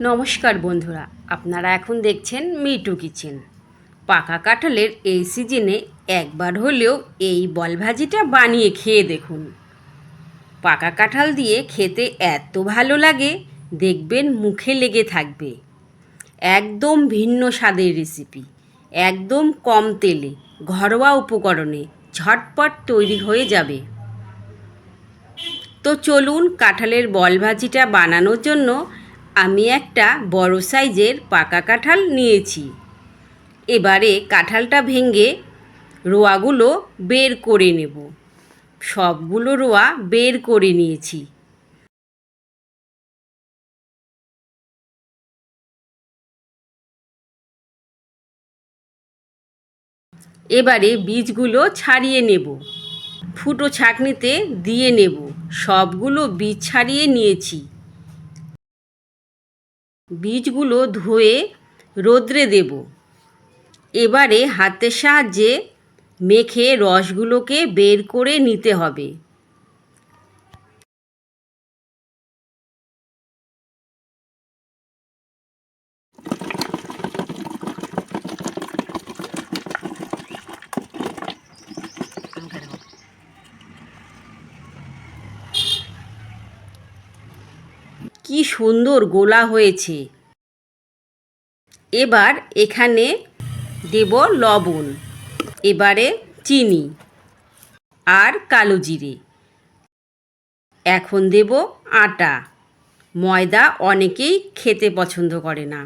নমস্কার বন্ধুরা, আপনারা এখন দেখছেন মিটু কিচেন। পাকা কাঁঠালের এই সিজনে একবার হলেও এই বলভাজিটা বানিয়ে খেয়ে দেখুন। পাকা কাঁঠাল দিয়ে খেতে এত ভালো লাগে, দেখবেন মুখে লেগে থাকবে। একদম ভিন্ন স্বাদের রেসিপি, একদম কম তেলে, ঘরোয়া উপকরণে ঝটপট তৈরি হয়ে যাবে। তো চলুন, কাঁঠালের বলভাজিটা বানানোর জন্য আমি একটা বড় সাইজের পাকা কাঁঠাল নিয়েছি। এবারে কাঁঠালটা ভেঙে রোয়াগুলো বের করে নেব। সবগুলো রোয়া বের করে নিয়েছি। এবারে বীজগুলো ছাড়িয়ে নেব। ফুটো ছাঁকনিতে দিয়ে নেব। সবগুলো বীজ ছাড়িয়ে নিয়েছি। বীজগুলো ধুয়ে রোদ্রে দেব। এবারে হাতের সাহায্যে মেখে রসগুলোকে বের করে নিতে হবে। কি সুন্দর গোলা হয়েছে। এবার এখানে দেব লবণ, এবারে চিনি আর কালো জিরে। এখন দেব আটা। ময়দা অনেকেই খেতে পছন্দ করে না।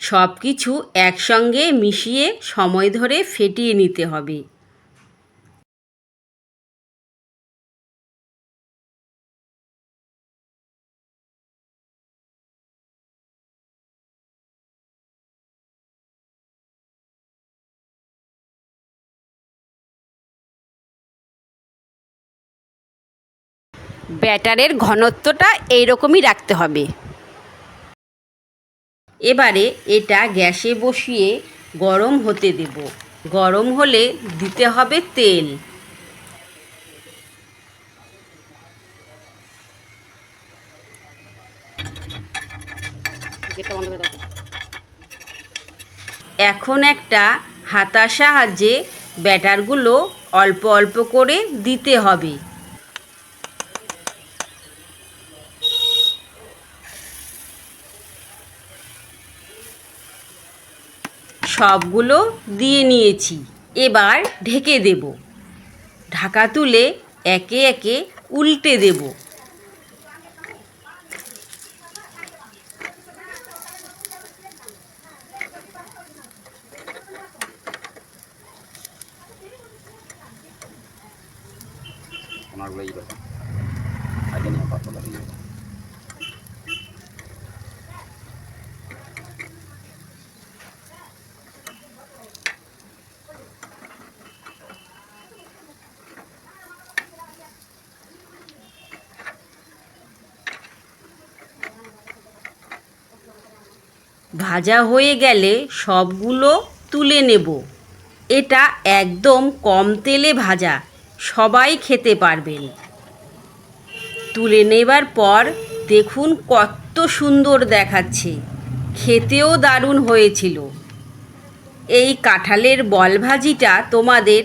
সব কিছু একসঙ্গে মিশিয়ে সময় ধরে ফেটিয়ে নিতে হবে। ব্যাটারের ঘনত্বটা এইরকমই রাখতে হবে। এবারে এটা গ্যাসে বসিয়ে গরম হতে দেব। গরম হলে দিতে হবে তেল। এখন একটা হাতার সাহায্যে ব্যাটারগুলো অল্প অল্প করে দিতে হবে। সবগুলো দিয়ে নিয়েছি। এবার ঢেকে দেব। ঢাকা তুলে একে একে উল্টে দেব। ভাজা হয়ে গেলে সবগুলো তুলে নেব। এটা একদম কম তেলে ভাজা, সবাই খেতে পারবেন। তুলে নেবার পর দেখুন কত সুন্দর দেখাচ্ছে, খেতেও দারুণ হয়েছিল। এই কাঁঠালের বলভাজিটা তোমাদের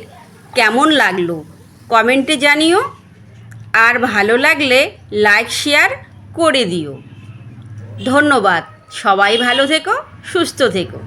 কেমন লাগলো কমেন্টে জানিও। আর ভালো লাগলে লাইক শেয়ার করে দিও। ধন্যবাদ। সবাই ভালো থেকো, সুস্থ থেকো।